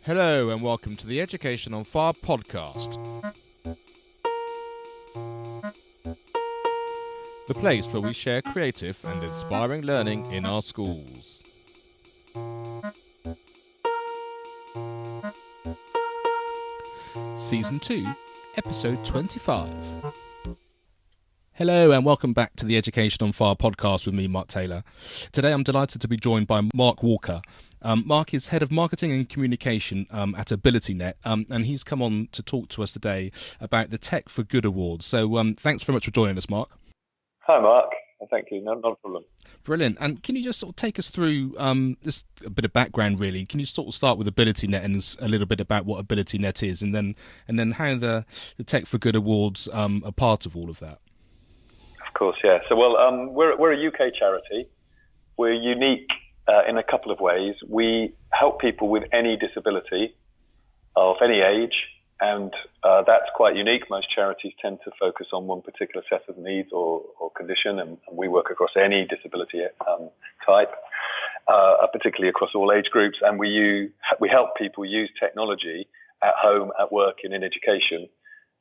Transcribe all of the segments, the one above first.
Hello and welcome to the Education on Fire podcast. The place where we share creative and inspiring learning in our schools. Season 2, Episode 25. Hello and welcome back to the Education on Fire podcast with me, Mark Taylor. Today I'm delighted to be joined by Mark Walker. Mark is Head of Marketing and Communication at AbilityNet, and he's come on to talk to us today about the Tech4Good Awards. So thanks very much for joining us, Mark. Hi, Mark. Thank you. Not a problem. Brilliant. And can you just sort of take us through just a bit of background, really? Can you sort of start with AbilityNet and a little bit about what AbilityNet is, and then how the Tech4Good Awards are part of all of that? Of course, yeah. So, we're a UK charity. We're unique in a couple of ways. We help people with any disability of any age, and that's quite unique. Most charities tend to focus on one particular set of needs or condition, and we work across any disability type, particularly across all age groups. And we help people use technology at home, at work, and in education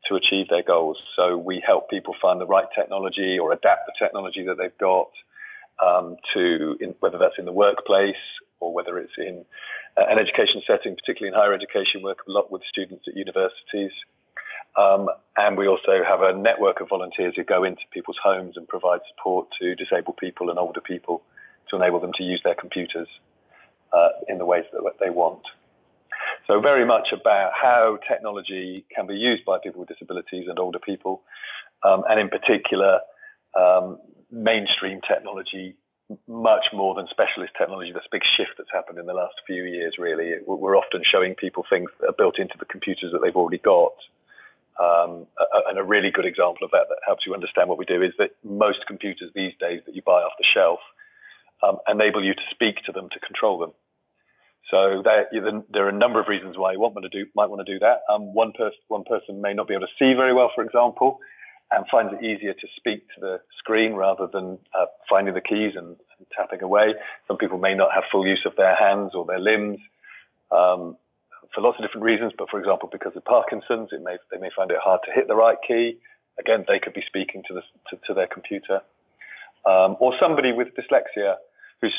to achieve their goals. So we help people find the right technology or adapt the technology that they've got whether that's in the workplace or whether it's in an education setting, particularly in higher education, work a lot with students at universities. And we also have a network of volunteers who go into people's homes and provide support to disabled people and older people to enable them to use their computers in the ways that they want. So very much about how technology can be used by people with disabilities and older people, and in particular, mainstream technology, much more than specialist technology. That's a big shift that's happened in the last few years, really. We're often showing people things that are built into the computers that they've already got. And a really good example of that helps you understand what we do is that most computers these days that you buy off the shelf enable you to speak to them, to control them. So there are a number of reasons why you might want to do that. One person may not be able to see very well, for example, and finds it easier to speak to the screen rather than finding the keys and tapping away. Some people may not have full use of their hands or their limbs for lots of different reasons, but for example, because of Parkinson's, they may find it hard to hit the right key. Again, they could be speaking to their computer. Or somebody with dyslexia who's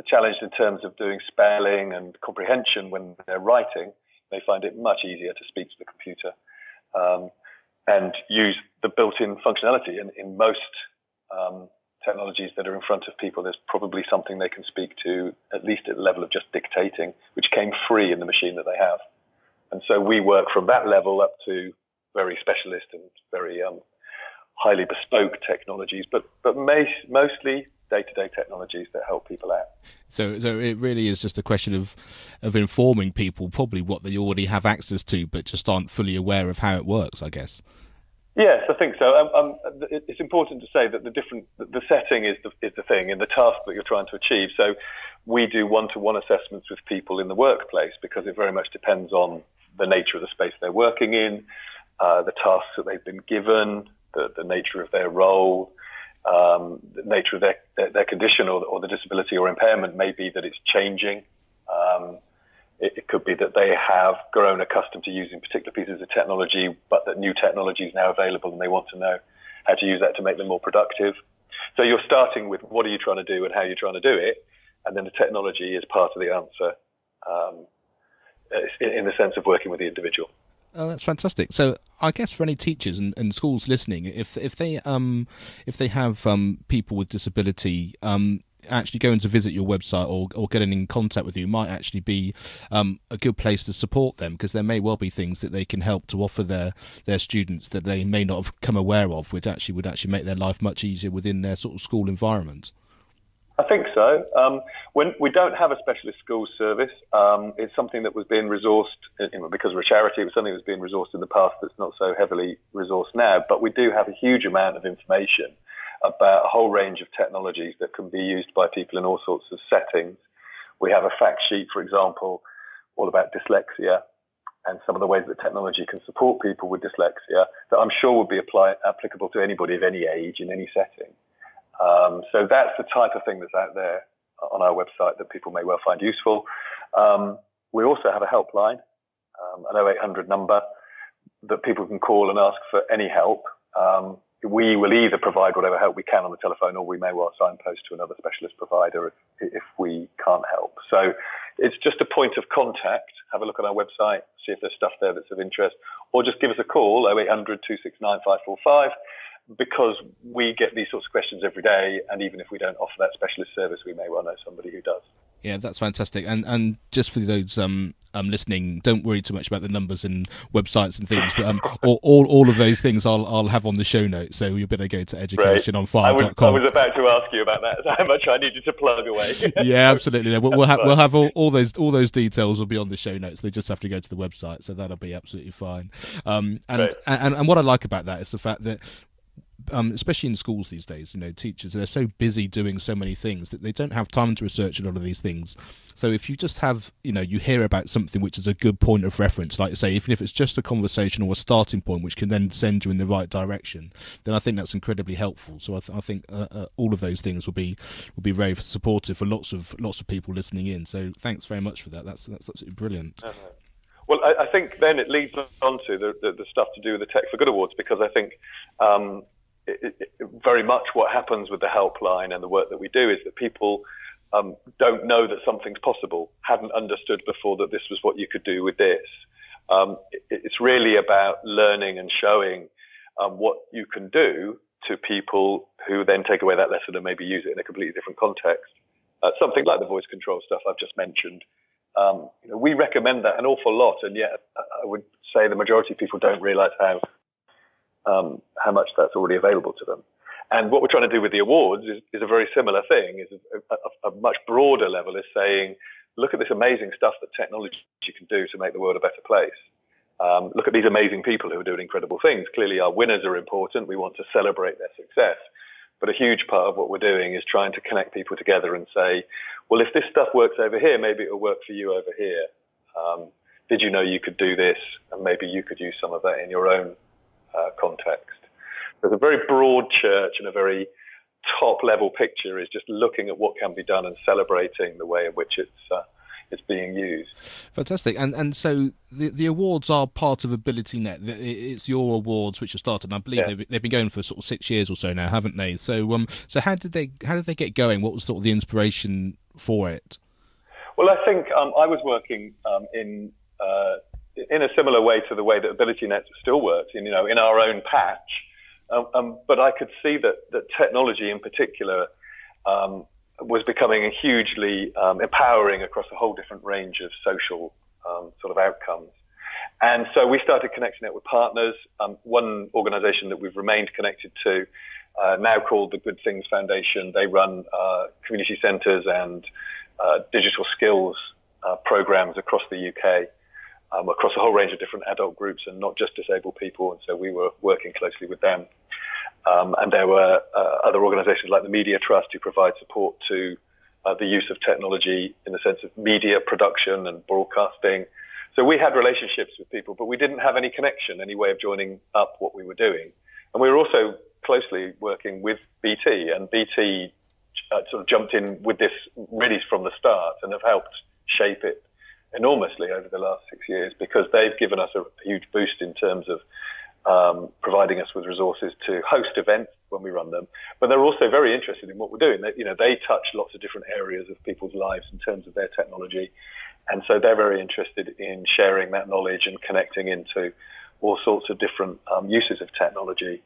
challenged in terms of doing spelling and comprehension when they're writing, they find it much easier to speak to the computer and use the built-in functionality. In most technologies that are in front of people, there's probably something they can speak to, at least at the level of just dictating, which came free in the machine that they have. And so we work from that level up to very specialist and very highly bespoke technologies, but mostly day-to-day technologies that help people out. So it really is just a question of informing people probably what they already have access to, but just aren't fully aware of how it works, I guess. Yes, I think so. It's important to say that the setting is the thing in the task that you're trying to achieve. So we do one-to-one assessments with people in the workplace because it very much depends on the nature of the space they're working in, the tasks that they've been given, the nature of their role. The nature of their condition or the disability or impairment may be that it's changing. It could be that they have grown accustomed to using particular pieces of technology, but that new technology is now available and they want to know how to use that to make them more productive. So you're starting with what are you trying to do and how you're trying to do it, and then the technology is part of the answer in the sense of working with the individual. Oh, that's fantastic. So I guess for any teachers and schools listening, if they have people with disability, actually going to visit your website or getting in contact with you might actually be a good place to support them, because there may well be things that they can help to offer their students that they may not have come aware of, which actually would make their life much easier within their sort of school environment. I think so. When we don't have a specialist schools service, it's something that was being resourced, because we're a charity, it was something that was being resourced in the past that's not so heavily resourced now. But we do have a huge amount of information about a whole range of technologies that can be used by people in all sorts of settings. We have a fact sheet, for example, all about dyslexia and some of the ways that technology can support people with dyslexia that I'm sure would be applicable to anybody of any age in any setting. So that's the type of thing that's out there on our website that people may well find useful. We also have a helpline, an 0800 number that people can call and ask for any help. We will either provide whatever help we can on the telephone, or we may well signpost to another specialist provider if we can't help. So it's just a point of contact. Have a look at our website, see if there's stuff there that's of interest, or just give us a call, 0800 269 545, because we get these sorts of questions every day, and even if we don't offer that specialist service, we may well know somebody who does. Yeah, that's fantastic. And just for those listening, don't worry too much about the numbers and websites and things. But all of those things I'll have on the show notes, so you'll better go to educationonfire.com. I was about to ask you about that. How much I needed to plug away. Yeah, absolutely. No, we'll have all those details will be on the show notes. They just have to go to the website, so that'll be absolutely fine. And what I like about that is the fact that, especially in schools these days, teachers, they're so busy doing so many things that they don't have time to research a lot of these things. So if you just have, you hear about something which is a good point of reference, like you say, even if it's just a conversation or a starting point which can then send you in the right direction, then I think that's incredibly helpful. So I think all of those things will be very supportive for lots of people listening in. So thanks very much for that. That's absolutely brilliant. Well, I think then it leads on to the stuff to do with the Tech4Good Awards, because I think very much what happens with the helpline and the work that we do is that people don't know that something's possible, hadn't understood before that this was what you could do with this. It's really about learning and showing what you can do to people who then take away that lesson and maybe use it in a completely different context. Something like the voice control stuff I've just mentioned. We recommend that an awful lot, and yet I would say the majority of people don't realise how much that's already available to them. And what we're trying to do with the awards is a very similar thing, is a much broader level, is saying, look at this amazing stuff that technology can do to make the world a better place. Look at these amazing people who are doing incredible things. Clearly our winners are important. We want to celebrate their success. But a huge part of what we're doing is trying to connect people together and say, well, if this stuff works over here, maybe it'll work for you over here. Did you know you could do this? And maybe you could use some of that in your own context. There's a very broad church, and a very top-level picture is just looking at what can be done and celebrating the way in which it's being used. Fantastic. And so the awards are part of AbilityNet. It's your awards which have started. And I believe they've been going for sort of 6 years or so now, haven't they? So so how did they get going? What was sort of the inspiration for it? Well, I think I was working in a similar way to the way that AbilityNet still works, in our own patch. But I could see that technology in particular was becoming hugely empowering across a whole different range of social sort of outcomes. And so we started connecting it with partners. One organization that we've remained connected to, now called the Good Things Foundation, they run community centers and digital skills programs across the UK, across a whole range of different adult groups and not just disabled people. And so we were working closely with them. And there were other organizations like the Media Trust who provide support to the use of technology in the sense of media production and broadcasting. So we had relationships with people, but we didn't have any connection, any way of joining up what we were doing. And we were also closely working with BT, and BT sort of jumped in with this really from the start and have helped shape it enormously over the last 6 years, because they've given us a huge boost in terms of providing us with resources to host events when we run them. But they're also very interested in what we're doing. They touch lots of different areas of people's lives in terms of their technology. And so they're very interested in sharing that knowledge and connecting into all sorts of different uses of technology.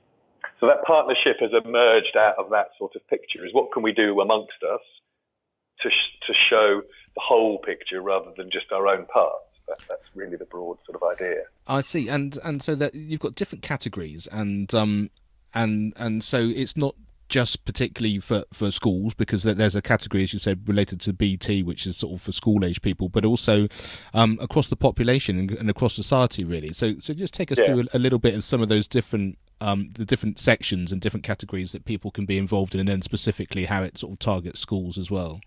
So that partnership has emerged out of that sort of picture, is what can we do amongst us to show the whole picture rather than just our own parts. That's really the broad sort of idea. I see, and so that you've got different categories, and so it's not just particularly for schools, because there's a category, as you said, related to BT, which is sort of for school age people, but also across the population and across society, really. So just take us through a little bit of some of those different the different sections and different categories that people can be involved in, and then specifically how it sort of targets schools as well.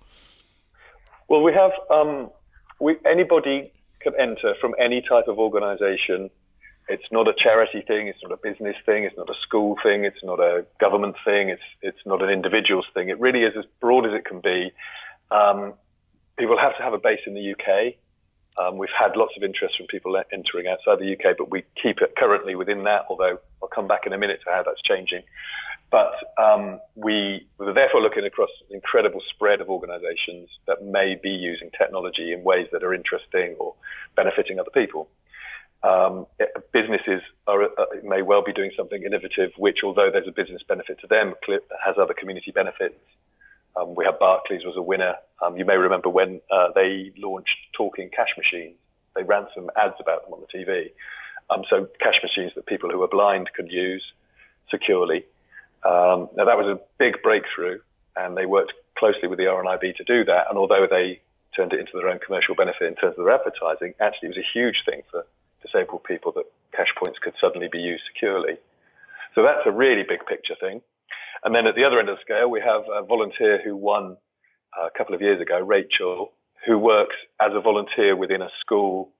Well, we have anybody can enter from any type of organisation. It's not a charity thing. It's not a business thing. It's not a school thing. It's not a government thing. It's not an individual's thing. It really is as broad as it can be. People have to have a base in the UK. We've had lots of interest from people entering outside the UK, but we keep it currently within that, although I'll come back in a minute to how that's changing. But we're therefore looking across an incredible spread of organisations that may be using technology in ways that are interesting or benefiting other people. Businesses may well be doing something innovative, which, although there's a business benefit to them, has other community benefits. We have Barclays was a winner. You may remember when they launched talking cash machines. They ran some ads about them on the TV. So cash machines that people who are blind could use securely. Now that was a big breakthrough, and they worked closely with the RNIB to do that. And although they turned it into their own commercial benefit in terms of their advertising, actually it was a huge thing for disabled people that cash points could suddenly be used securely. So that's a really big picture thing. And then at the other end of the scale, we have a volunteer who won a couple of years ago, Rachel, who works as a volunteer within a school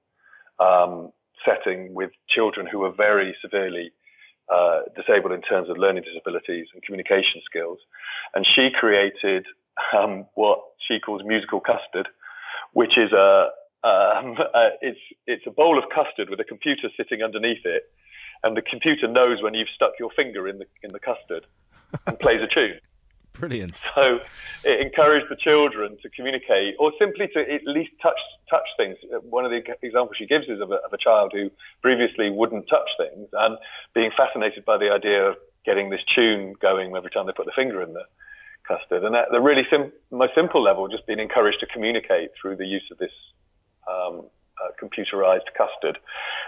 setting with children who are very severely disabled in terms of learning disabilities and communication skills. And she created what she calls musical custard, which is it's a bowl of custard with a computer sitting underneath it, and the computer knows when you've stuck your finger in the custard and plays a tune. Brilliant. So it encouraged the children to communicate, or simply to at least touch things. One of the examples she gives is of a child who previously wouldn't touch things, and being fascinated by the idea of getting this tune going every time they put the finger in the custard. And at the really most simple level, just being encouraged to communicate through the use of this computerized custard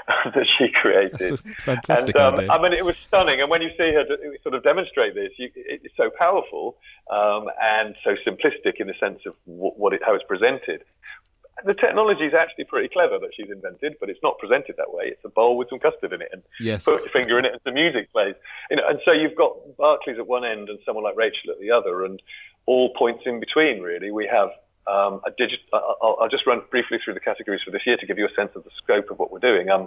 that she created. That's a fantastic idea. I mean, it was stunning. And when you see her sort of demonstrate this, it's so powerful and so simplistic in the sense of how it's presented. The technology is actually pretty clever that she's invented, but it's not presented that way. It's a bowl with some custard in it, and yes, put your finger in it, and some music plays. And so you've got Barclays at one end and someone like Rachel at the other, and all points in between. Really, we have I'll just run briefly through the categories for this year to give you a sense of the scope of what we're doing. An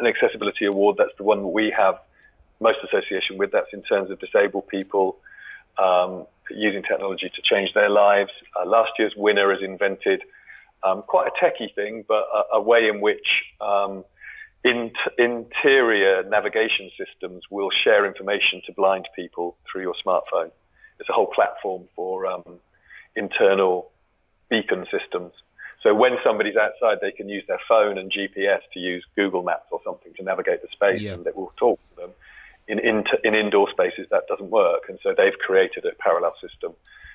accessibility award, that's the one that we have most association with. That's in terms of disabled people using technology to change their lives. Last year's winner has invented quite a techie thing, but a way in which interior navigation systems will share information to blind people through your smartphone. It's a whole platform for internal beacon systems. So when somebody's outside, they can use their phone and GPS to use Google Maps or something to navigate the space, and it will talk to them. In indoor spaces, that doesn't work. And so they've created a parallel system,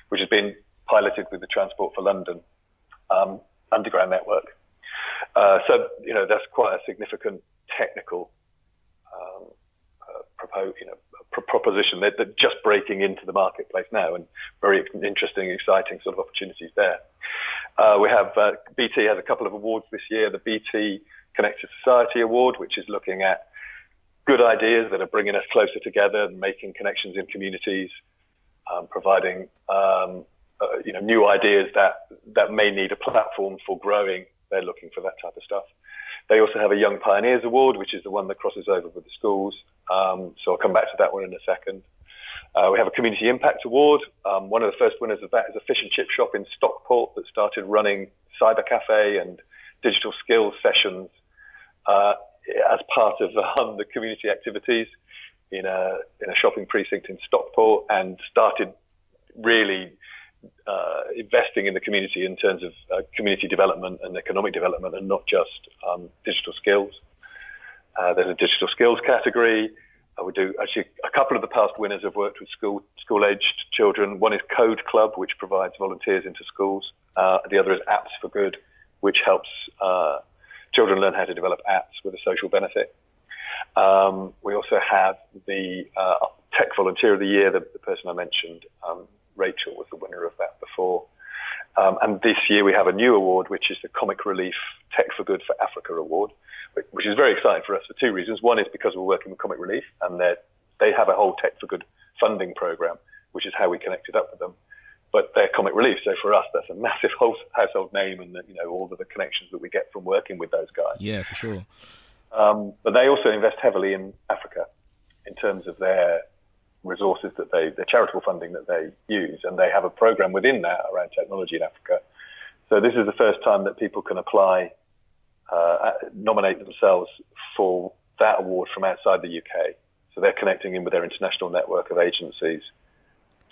which has been piloted with the Transport for London underground network. So, that's quite a significant technical proposition that just breaking into the marketplace now, and very interesting, exciting sort of opportunities there. We have BT has a couple of awards this year. The BT Connected Society Award, which is looking at good ideas that are bringing us closer together and making connections in communities, providing new ideas that may need a platform for growing. They're looking for that type of stuff. They also have a Young Pioneers Award, which is the one that crosses over with the schools. So I'll come back to that one in a second. We have a Community Impact Award. One of the first winners of that is a fish and chip shop in Stockport that started running cyber cafe and digital skills sessions as part of the community activities in a shopping precinct in Stockport, and started really investing in the community in terms of community development and economic development, and not just digital skills. There's a digital skills category. We do actually a couple of the past winners have worked with school-aged children. One is Code Club, which provides volunteers into schools. The other is Apps for Good, which helps children learn how to develop apps with a social benefit. We also have the Tech Volunteer of the Year. The person I mentioned, Rachel, was the winner of that before. And this year we have a new award, which is the Comic Relief Tech4Good for Africa Award, which is very exciting for us for two reasons. One is because we're working with Comic Relief, and they have a whole Tech4Good funding program, which is how we connected up with them. But they're Comic Relief, so for us that's a massive household name, and all of the connections that we get from working with those guys. Yeah, for sure. But they also invest heavily in Africa in terms of their resources the charitable funding that they use, and they have a program within that around technology in Africa. So this is the first time that people can apply nominate themselves for that award from outside the UK. So they're connecting in with their international network of agencies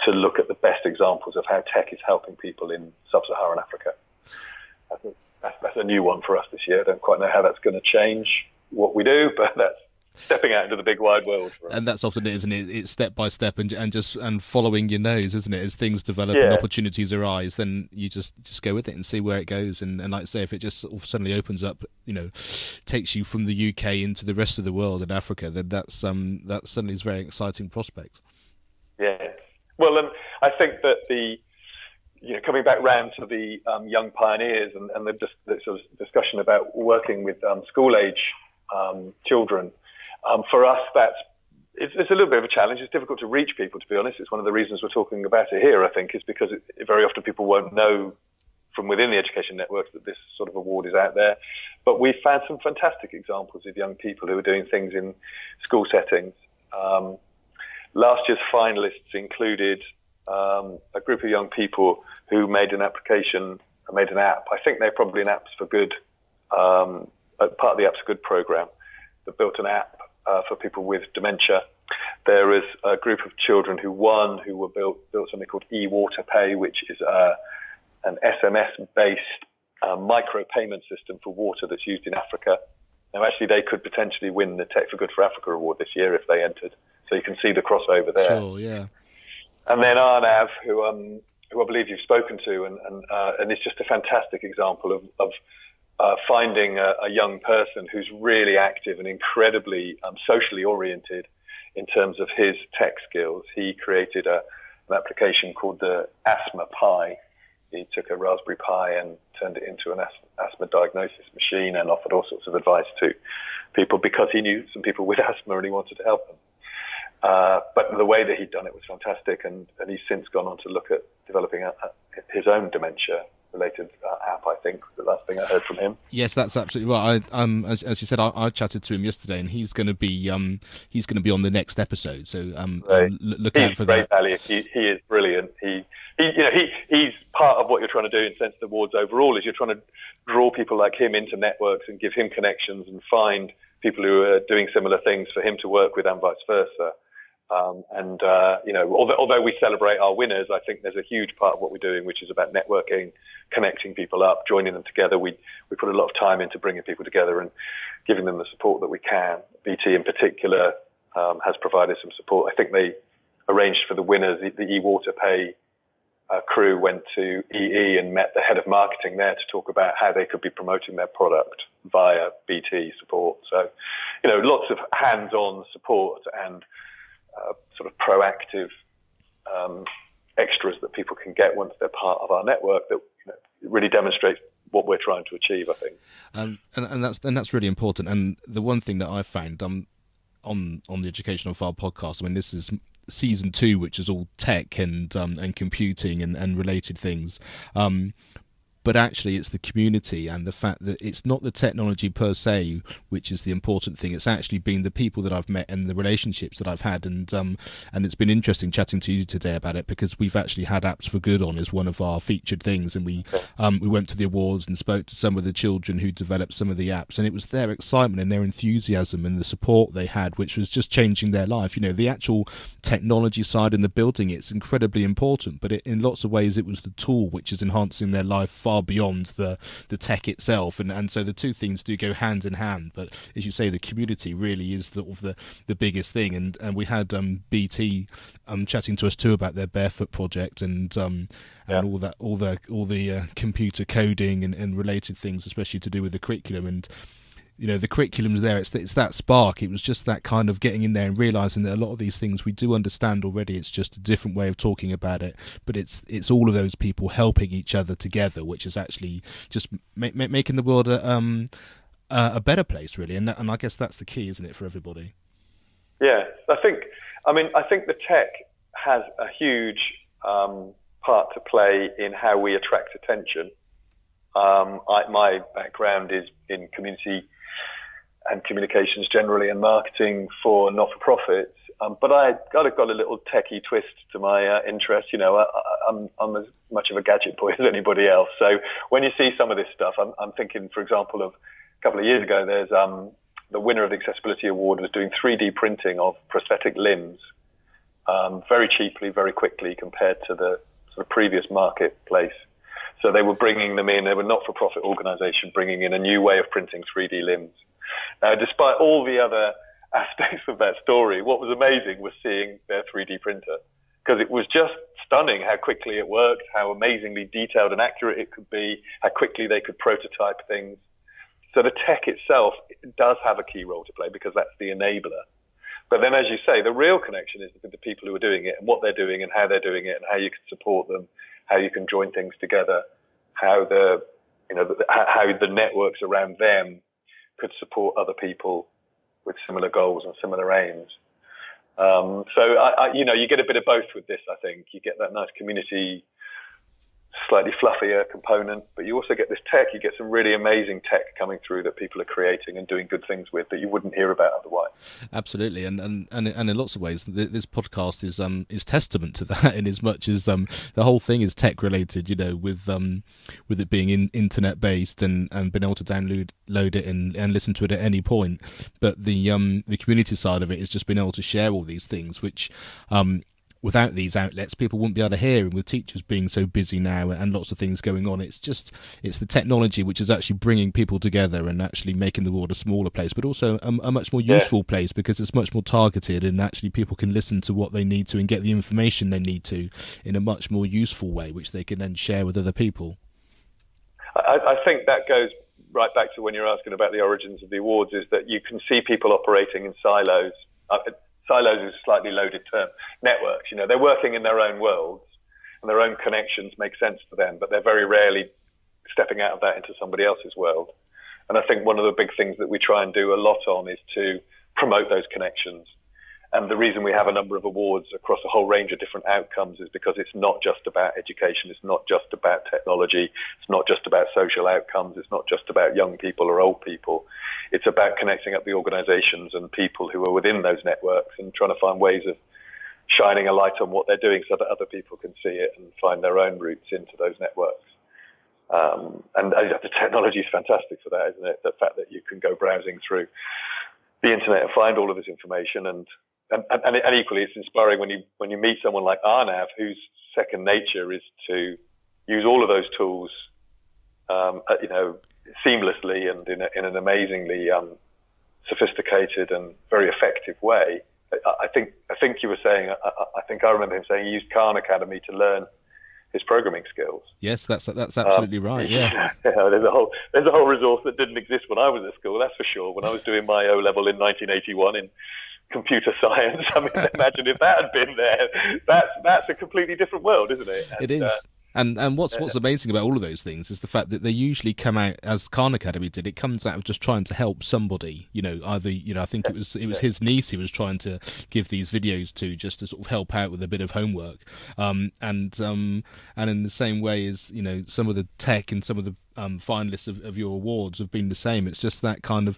to look at the best examples of how tech is helping people in sub-Saharan Africa. I think that's a new one for us this year. I don't quite know how that's going to change what we do, but that's stepping out into the big wide world for us. And that's often it, isn't it? It's step by step and following your nose, isn't it? As things develop and opportunities arise, then you just go with it and see where it goes. And like I say, if it just suddenly opens up, takes you from the UK into the rest of the world and Africa, then that certainly is a very exciting prospect. Yeah. Well, and I think that coming back round to the young pioneers and the sort of discussion about working with school-age children, for us, it's a little bit of a challenge. It's difficult to reach people, to be honest. It's one of the reasons we're talking about it here, I think, is because very often people won't know from within the education networks that this sort of award is out there. But we've found some fantastic examples of young people who are doing things in school settings. Last year's finalists included a group of young people who made an app. I think they're probably an Apps for Good, part of the Apps for Good program, that built an app for people with dementia. There is a group of children who built something called eWater Pay, which is an SMS-based micro-payment system for water that's used in Africa. Now, actually, they could potentially win the Tech4Good for Africa award this year if they entered. So you can see the crossover there. Sure, yeah. And then Arnav, who I believe you've spoken to, and it's just a fantastic example of finding a young person who's really active and incredibly socially oriented in terms of his tech skills. He created an application called the Asthma Pi. He took a Raspberry Pi and turned it into an asthma diagnosis machine and offered all sorts of advice to people because he knew some people with asthma and he wanted to help them. But the way that he'd done it was fantastic, and he's since gone on to look at developing his own dementia-related app, I think, the last thing I heard from him. Yes, that's absolutely right. As you said, I chatted to him yesterday, and he's going to be on the next episode. So look out for that. He is brilliant. He's part of what you're trying to do in Sensitive Awards overall. Is you're trying to draw people like him into networks and give him connections and find people who are doing similar things for him to work with, and vice versa. Although we celebrate our winners, I think there's a huge part of what we're doing, which is about networking, connecting people up, joining them together. We put a lot of time into bringing people together and giving them the support that we can. BT in particular has provided some support. I think they arranged for the winners. The eWater Pay crew went to EE and met the head of marketing there to talk about how they could be promoting their product via BT support. So, lots of hands-on support and sort of proactive extras that people can get once they're part of our network that really demonstrates what we're trying to achieve, I think. And that's really important. And the one thing that I found on the Educational File podcast, I mean, this is season 2, which is all tech and computing and related things. But actually, it's the community and the fact that it's not the technology per se which is the important thing. It's actually been the people that I've met and the relationships that I've had, and it's been interesting chatting to you today about it, because we've actually had Apps for Good on as one of our featured things, and we went to the awards and spoke to some of the children who developed some of the apps, and it was their excitement and their enthusiasm and the support they had which was just changing their life. The actual technology side and the building, it's incredibly important, but in lots of ways it was the tool which is enhancing their life far beyond the tech itself, and so the two things do go hand in hand. But as you say, the community really is the biggest thing, and we had BT chatting to us too about their Barefoot project and all the computer coding and related things, especially to do with the curriculum. And the curriculum's there. It's that spark. It was just that kind of getting in there and realising that a lot of these things we do understand already. It's just a different way of talking about it. But it's all of those people helping each other together, which is actually just making the world a better place, really. And I guess that's the key, isn't it, for everybody? Yeah, I think the tech has a huge part to play in how we attract attention. My background is in community and communications generally, and marketing for not-for-profits. But I got a little techie twist to my interest. I'm as much of a gadget boy as anybody else. So when you see some of this stuff, I'm thinking, for example, of couple of years ago, there's the winner of the Accessibility Award was doing 3D printing of prosthetic limbs very cheaply, very quickly compared to the sort of previous marketplace. So they were bringing them in. They were not-for-profit organisation bringing in a new way of printing 3D limbs. Now, despite all the other aspects of that story, what was amazing was seeing their 3D printer, because it was just stunning how quickly it worked, how amazingly detailed and accurate it could be, how quickly they could prototype things. So the tech itself does have a key role to play because that's the enabler. But then, as you say, the real connection is with the people who are doing it and what they're doing and how they're doing it and how you can support them, how you can join things together, how the networks around them could support other people with similar goals and similar aims. You get a bit of both with this, I think. You get that nice community, slightly fluffier component, but you also get this tech. You get some really amazing tech coming through that people are creating and doing good things with that you wouldn't hear about otherwise. Absolutely, and in lots of ways, this podcast is testament to that. In as much as the whole thing is tech related, with it being internet based and being able to download it and listen to it at any point. But the community side of it is just being able to share all these things, which without these outlets, people wouldn't be able to hear. And with teachers being so busy now and lots of things going on, it's the technology which is actually bringing people together and actually making the world a smaller place, but also a much more useful place because it's much more targeted and actually people can listen to what they need to and get the information they need to in a much more useful way, which they can then share with other people. I think that goes right back to when you're asking about the origins of the awards, is that you can see people operating in silos. Silos is a slightly loaded term. Networks, they're working in their own worlds and their own connections make sense to them, but they're very rarely stepping out of that into somebody else's world. And I think one of the big things that we try and do a lot on is to promote those connections. And the reason we have a number of awards across a whole range of different outcomes is because it's not just about education. It's not just about technology. It's not just about social outcomes. It's not just about young people or old people. It's about connecting up the organizations and people who are within those networks and trying to find ways of shining a light on what they're doing so that other people can see it and find their own routes into those networks. And the technology is fantastic for that, isn't it? The fact that you can go browsing through the internet and find all of this information, and equally, it's inspiring when you meet someone like Arnav, whose second nature is to use all of those tools, seamlessly and in an amazingly sophisticated and very effective way. I think you were saying. I think I remember him saying he used Khan Academy to learn his programming skills. Yes, that's absolutely right. Yeah, there's a whole resource that didn't exist when I was at school. That's for sure. When I was doing my O level in 1981 in computer science, I mean, imagine if that had been there. That's a completely different world, isn't it? It is. And what's amazing about all of those things is the fact that they usually come out, as Khan Academy did, it comes out of just trying to help somebody, either, I think it was his niece he was trying to give these videos to, just to sort of help out with a bit of homework. And in the same way as, some of the tech and some of the finalists of your awards have been the same. It's just that kind of,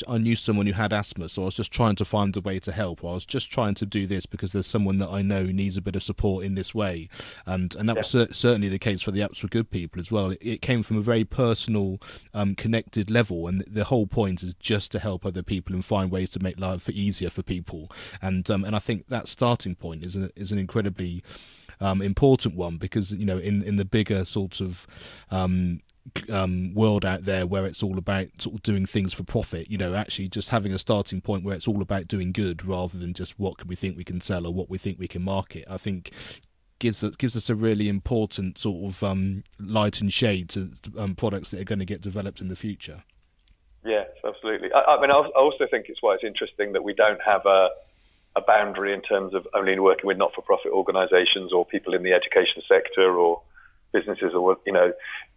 I knew someone who had asthma, so I was just trying to find a way to help. I was just trying to do this because there's someone that I know needs a bit of support in this way. And that was certainly the case for the Apps for Good people as well. It came from a very personal, connected level, and the whole point is just to help other people and find ways to make life easier for people. And I think that starting point is an incredibly important one, because in the bigger sort of world out there where it's all about sort of doing things for profit, actually just having a starting point where it's all about doing good rather than just what we think we can sell or what we think we can market, I think gives us a really important sort of light and shade to products that are going to get developed in the future. Yes, absolutely. I mean, I also think it's why it's interesting that we don't have a boundary in terms of only working with not-for-profit organisations or people in the education sector or businesses, or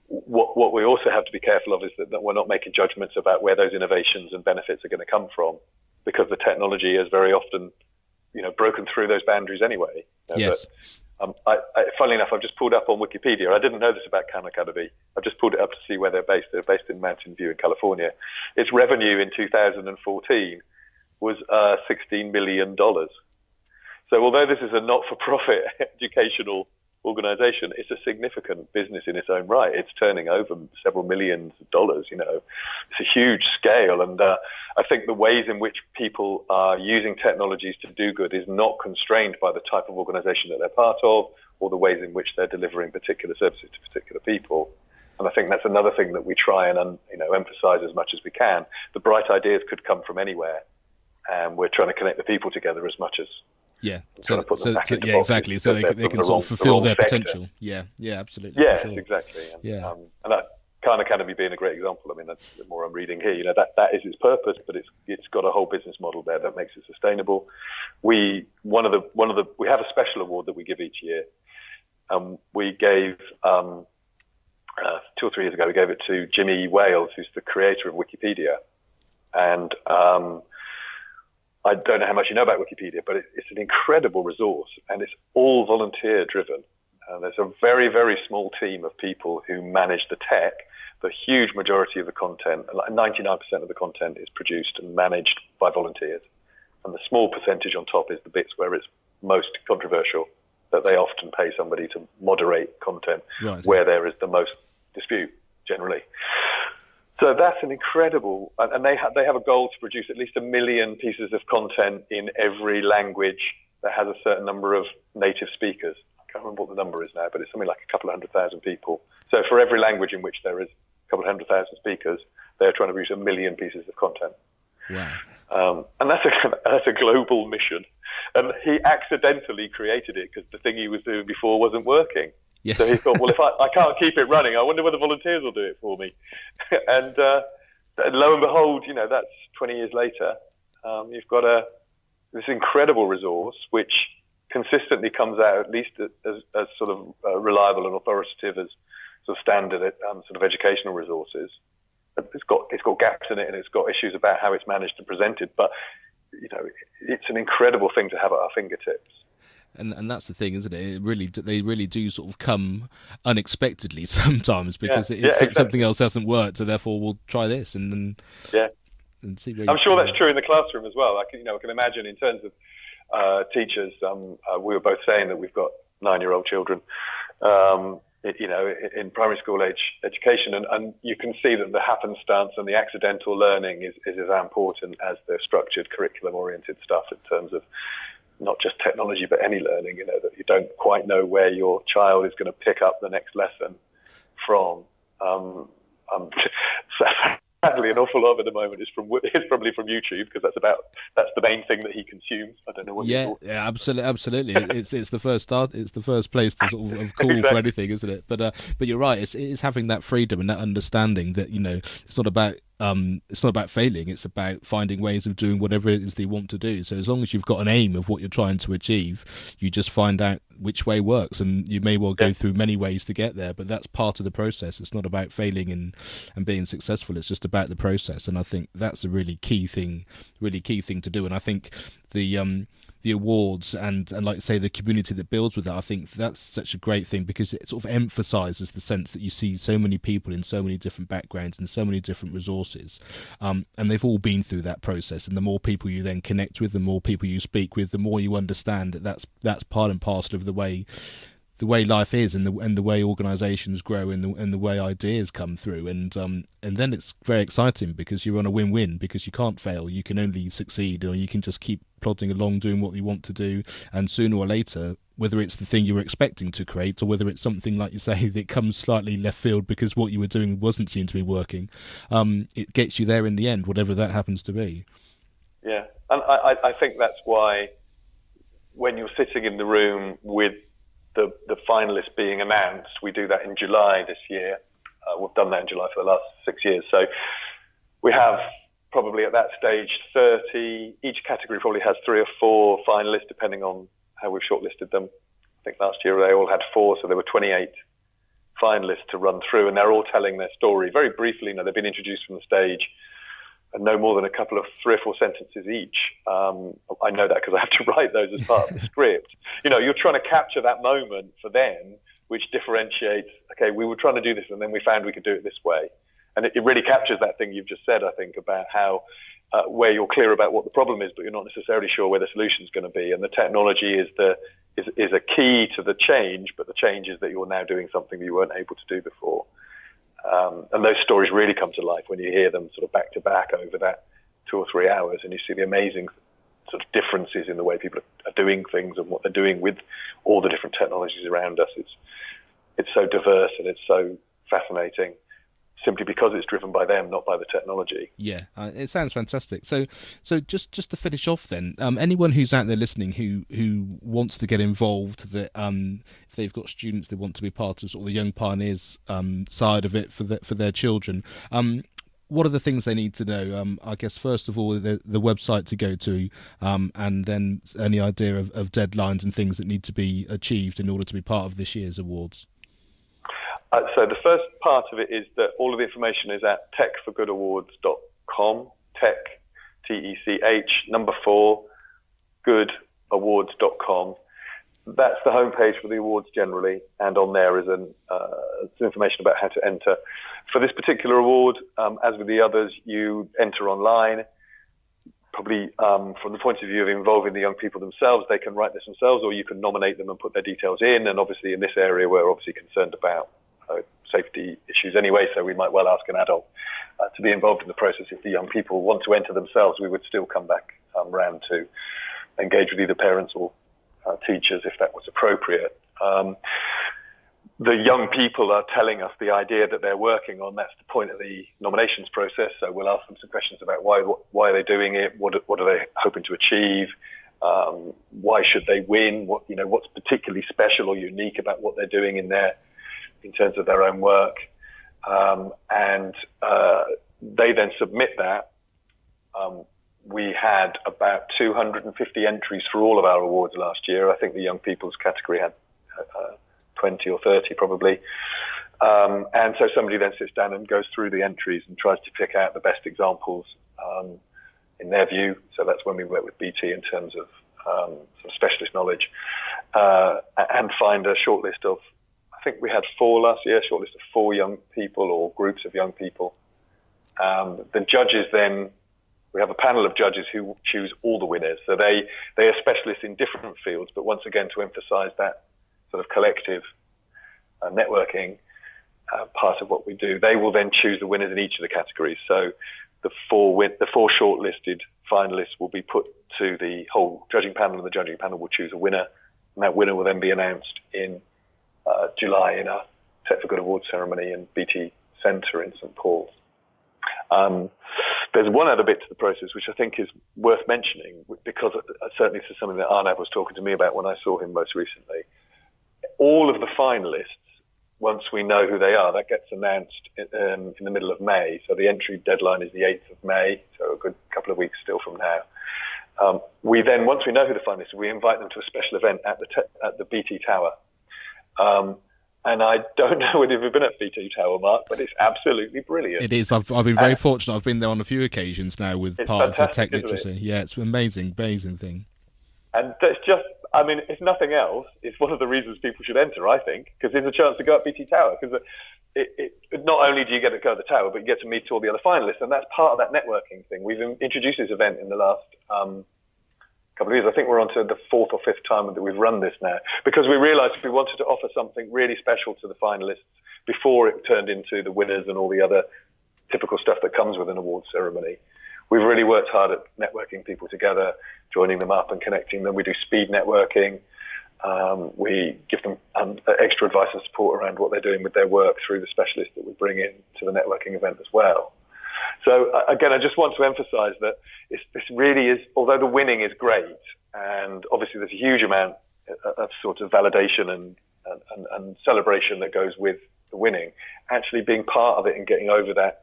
what we also have to be careful of is that we're not making judgments about where those innovations and benefits are going to come from, because the technology has very often, broken through those boundaries anyway. Yes. But, funnily enough, I've just pulled up on Wikipedia. I didn't know this about Khan Academy. I've just pulled it up to see where they're based. They're based in Mountain View in California. Its revenue in 2014 was $16 million. So although this is a not-for-profit educational organization, it's a significant business in its own right. It's turning over several millions of dollars, a huge scale. And I think the ways in which people are using technologies to do good is not constrained by the type of organization that they're part of or the ways in which they're delivering particular services to particular people. And I think that's another thing that we try and emphasize as much as we can. The bright ideas could come from anywhere, and we're trying to connect the people together as much as trying to put them back into boxes exactly. So they can sort of fulfill their potential. Yeah, absolutely. Yes, sure. Exactly. And, and that Khan Academy being a great example. I mean, that's the more I'm reading here. That is its purpose, but it's got a whole business model there that makes it sustainable. We have a special award that we give each year. We gave 2 or 3 years ago. We gave it to Jimmy Wales, who's the creator of Wikipedia, and I don't know how much you know about Wikipedia, but it's an incredible resource, and it's all volunteer-driven. There's a very, very small team of people who manage the tech. The huge majority of the content, like 99% of the content, is produced and managed by volunteers. And the small percentage on top is the bits where it's most controversial, that they often pay somebody to moderate content where there is the most dispute, generally. So that's an incredible, and they have a goal to produce at least 1 million pieces of content in every language that has a certain number of native speakers. I can't remember what the number is now, but it's something like a couple of 100,000 people. So for every language in which there is a couple of 100,000 speakers, they're trying to produce 1 million pieces of content. Wow. And that's a global mission. And he accidentally created it because the thing he was doing before wasn't working. Yes. So he thought, well, if I can't keep it running, I wonder whether volunteers will do it for me. And lo and behold, that's 20 years later. You've got this incredible resource which consistently comes out at least as sort of reliable and authoritative as sort of standard sort of educational resources. It's got gaps in it, and it's got issues about how it's managed and presented. But it's an incredible thing to have at our fingertips. And that's the thing, isn't it? They really do sort of come unexpectedly sometimes because exactly. Something else hasn't worked, so therefore we'll try this and see. I'm sure that's true in the classroom as well. I can imagine in terms of teachers. We were both saying that we've got 9-year-old children, in primary school age education, and you can see that the happenstance and the accidental learning is as important as the structured curriculum-oriented stuff in terms of not just technology, but any learning, that you don't quite know where your child is going to pick up the next lesson from. Sadly, an awful lot of it at the moment is probably from YouTube, because that's the main thing that he consumes. I don't know what. Yeah, absolutely. It's the first start. It's the first place to sort of call for anything, isn't it? But you're right. It's having that freedom and that understanding that it's not about failing. It's about finding ways of doing whatever it is that you want to do. So as long as you've got an aim of what you're trying to achieve, you just find out which way works, and you may well go through many ways to get there, but that's part of the process. It's not about failing and being successful. It's just about the process, and I think that's a really key thing to do. And I think the awards and like I say, the community that builds with that, I think that's such a great thing, because it sort of emphasizes the sense that you see so many people in so many different backgrounds and so many different resources, and they've all been through that process. And the more people you then connect with, the more people you speak with, the more you understand that that's part and parcel of the way life is, and the way organisations grow, and the way ideas come through, and then it's very exciting because you're on a win-win, because you can't fail, you can only succeed, or you can just keep plodding along doing what you want to do, and sooner or later, whether it's the thing you were expecting to create, or whether it's something like you say that comes slightly left field because what you were doing wasn't seem to be working, it gets you there in the end, whatever that happens to be. Yeah, and I think that's why when you're sitting in the room with the finalists being announced, we do that in July this year. We've done that in July for the last 6 years. So we have probably at that stage 30. Each category probably has 3 or 4 finalists, depending on how we've shortlisted them. I think last year they all had 4, so there were 28 finalists to run through, and they're all telling their story very briefly. They've been introduced from the stage, and no more than a couple of 3 or 4 sentences each. I know that because I have to write those as part of the script. You're trying to capture that moment for them, which differentiates, okay, we were trying to do this, and then we found we could do it this way. And it really captures that thing you've just said, I think, about how where you're clear about what the problem is, but you're not necessarily sure where the solution is going to be. And the technology is a key to the change, but the change is that you're now doing something that you weren't able to do before. And those stories really come to life when you hear them sort of back to back over that 2 or 3 hours, and you see the amazing sort of differences in the way people are doing things and what they're doing with all the different technologies around us. It's so diverse and it's so fascinating, simply because it's driven by them, not by the technology. Yeah, it sounds fantastic. So just to finish off, then, anyone who's out there listening who wants to get involved, that if they've got students they want to be part of sort of the Young Pioneers side of it for their children, what are the things they need to know? I guess first of all the website to go to, and then any idea of deadlines and things that need to be achieved in order to be part of this year's awards. So the first part of it is that all of the information is at tech4goodawards.com, tech, T-E-C-H, 4, good, awards.com. That's the homepage for the awards generally, and on there is some information about how to enter. For this particular award, as with the others, you enter online. Probably from the point of view of involving the young people themselves, they can write this themselves, or you can nominate them and put their details in. And obviously in this area, we're obviously concerned about safety issues anyway, so we might well ask an adult to be involved in the process. If the young people want to enter themselves, we would still come back round to engage with either parents or teachers if that was appropriate. The young people are telling us the idea that they're working on. That's the point of the nominations process. So we'll ask them some questions about why are they doing it? What are they hoping to achieve? Why should they win? What's particularly special or unique about what they're doing in terms of their own work? And they then submit that. We had about 250 entries for all of our awards last year. I think the young people's category had 20 or 30 probably. And so somebody then sits down and goes through the entries and tries to pick out the best examples in their view. So that's when we work with BT in terms of some specialist knowledge, and find a short list of, I think we had 4 last year, short list of 4 young people or groups of young people. The judges then, we have a panel of judges who choose all the winners. So they are specialists in different fields, but once again, to emphasize that sort of collective networking part of what we do, they will then choose the winners in each of the categories. So the 4 shortlisted finalists will be put to the whole judging panel, and the judging panel will choose a winner, and that winner will then be announced in July in our Tech4Good Awards ceremony in BT Centre in St Paul's. There's one other bit to the process which I think is worth mentioning, because certainly this is something that Arnav was talking to me about when I saw him most recently. All of the finalists, once we know who they are, that gets announced in the middle of May. So the entry deadline is the 8th of May, so a good couple of weeks still from now. We then, once we know who the finalists are, we invite them to a special event at the BT Tower. And I don't know whether you've been at BT Tower, Mark, but it's absolutely brilliant. It is. I've been very fortunate. I've been there on a few occasions now with part of the tech literacy. Yeah, it's an amazing thing. And that's just, I mean, if nothing else, it's one of the reasons people should enter, I think, because there's a chance to go up BT Tower. Because not only do you get to go to the tower, but you get to meet all the other finalists, and that's part of that networking thing. We've introduced this event in the last couple of years. I think we're on to the 4th or 5th time that we've run this now, because we realised we wanted to offer something really special to the finalists before it turned into the winners and all the other typical stuff that comes with an awards ceremony. We've really worked hard at networking people together, joining them up and connecting them. We do speed networking. We give them extra advice and support around what they're doing with their work through the specialists that we bring in to the networking event as well. So again, I just want to emphasize that this really is, although the winning is great, and obviously there's a huge amount of sort of validation and celebration that goes with the winning, actually being part of it and getting over that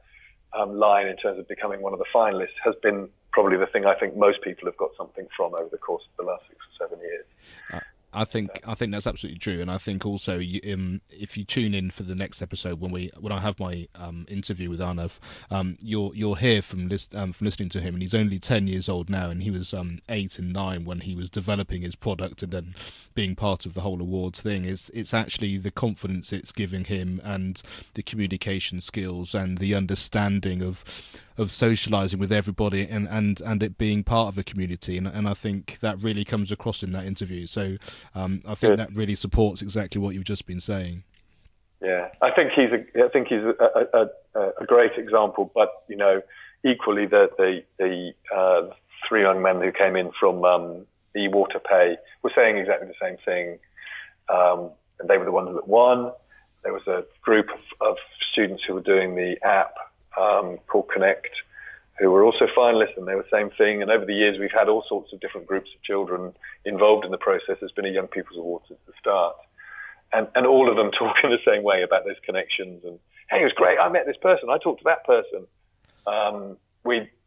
line in terms of becoming one of the finalists has been probably the thing I think most people have got something from over the course of the last 6 or 7 years. I think that's absolutely true, and I think also if you tune in for the next episode when I have my interview with Arnav, you'll hear from listening to him, and he's only 10 years old now, and he was 8 and 9 when he was developing his product and then being part of the whole awards thing. It's actually the confidence it's giving him, and the communication skills and the understanding of socializing with everybody and it being part of a community, and I think that really comes across in that interview. So I think that really supports exactly what you've just been saying. Yeah, I think he's a great example. But equally, the three young men who came in from the Water Pay were saying exactly the same thing. And they were the ones that won. There was a group of students who were doing the app called Connect, who were also finalists, and they were the same thing. And over the years, we've had all sorts of different groups of children involved in the process. There's been a Young People's Award since the start. And all of them talk in the same way about those connections. And, hey, it was great. I met this person. I talked to that person.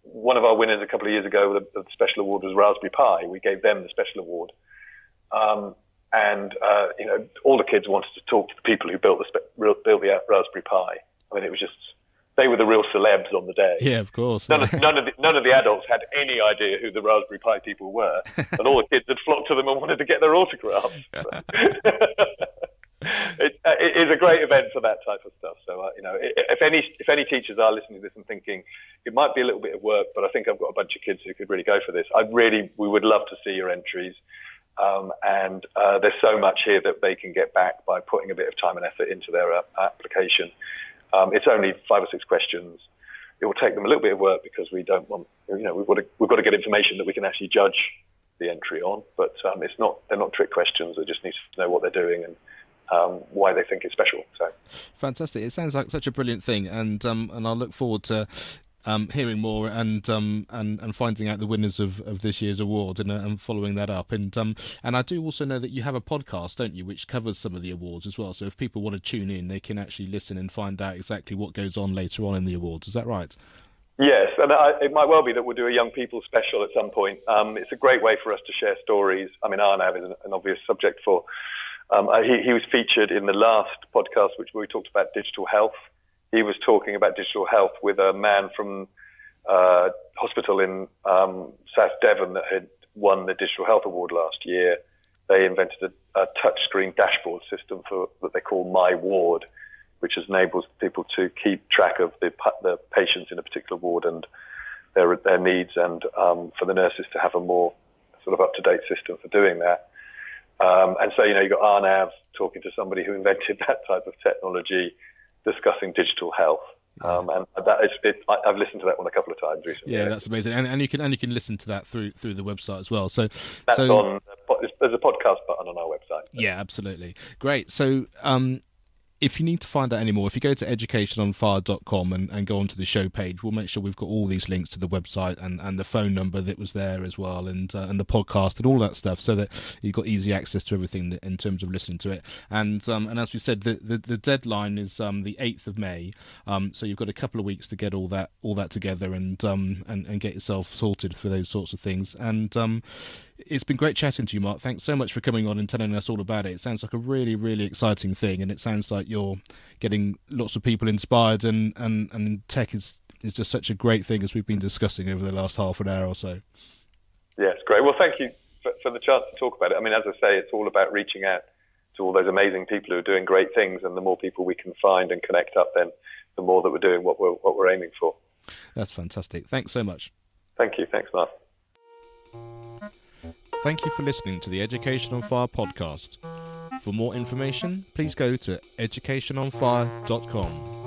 One of our winners a couple of years ago, the special award was Raspberry Pi. We gave them the special award. All the kids wanted to talk to the people who built the Raspberry Pi. I mean, it was just, they were the real celebs on the day. Yeah, of course. None of the adults had any idea who the Raspberry Pi people were, and all the kids had flocked to them and wanted to get their autographs. It is a great event for that type of stuff. So, if any teachers are listening to this and thinking it might be a little bit of work, but I think I've got a bunch of kids who could really go for this, we would love to see your entries. There's so much here that they can get back by putting a bit of time and effort into their application. It's only 5 or 6 questions. It will take them a little bit of work because we don't want, we've got to get information that we can actually judge the entry on. But they're not trick questions. They just need to know what they're doing and why they think it's special. So fantastic! It sounds like such a brilliant thing, and I look forward to hearing more and finding out the winners of this year's award and following that up. And I do also know that you have a podcast, don't you, which covers some of the awards as well. So if people want to tune in, they can actually listen and find out exactly what goes on later on in the awards. Is that right? Yes, and it might well be that we'll do a Young People special at some point. It's a great way for us to share stories. I mean, Arnav is an obvious subject for. He was featured in the last podcast, which we talked about digital health. He was talking about digital health with a man from hospital in South Devon that had won the Digital Health Award last year. They invented a touchscreen dashboard system for that they call My Ward, which enables people to keep track of the patients in a particular ward and their needs, and for the nurses to have a more sort of up-to-date system for doing that. And so, you've got Arnav talking to somebody who invented that type of technology, discussing digital health. And that is it. I've listened to that one a couple of times recently. Yeah, that's amazing. And you can listen to that through the website as well. So there's a podcast button on our website. Yeah, absolutely. Great. So if you need to find out any more, if you go to educationonfire.com and go onto the show page, we'll make sure we've got all these links to the website and the phone number that was there as well, and the podcast and all that stuff, so that you've got easy access to everything in terms of listening to it. And as we said, the deadline is the 8th of May, so you've got a couple of weeks to get all that together and get yourself sorted for those sorts of things. And it's been great chatting to you, Mark. Thanks so much for coming on and telling us all about it. It sounds like a really, really exciting thing, and it sounds like you're getting lots of people inspired, and tech is just such a great thing, as we've been discussing over the last half an hour or so. Yes, great. Well, thank you for the chance to talk about it. I mean, as I say, it's all about reaching out to all those amazing people who are doing great things, and the more people we can find and connect up, then the more that we're doing what we're aiming for. That's fantastic. Thanks so much. Thank you. Thanks, Mark. Thank you for listening to the Education on Fire podcast. For more information, please go to educationonfire.com.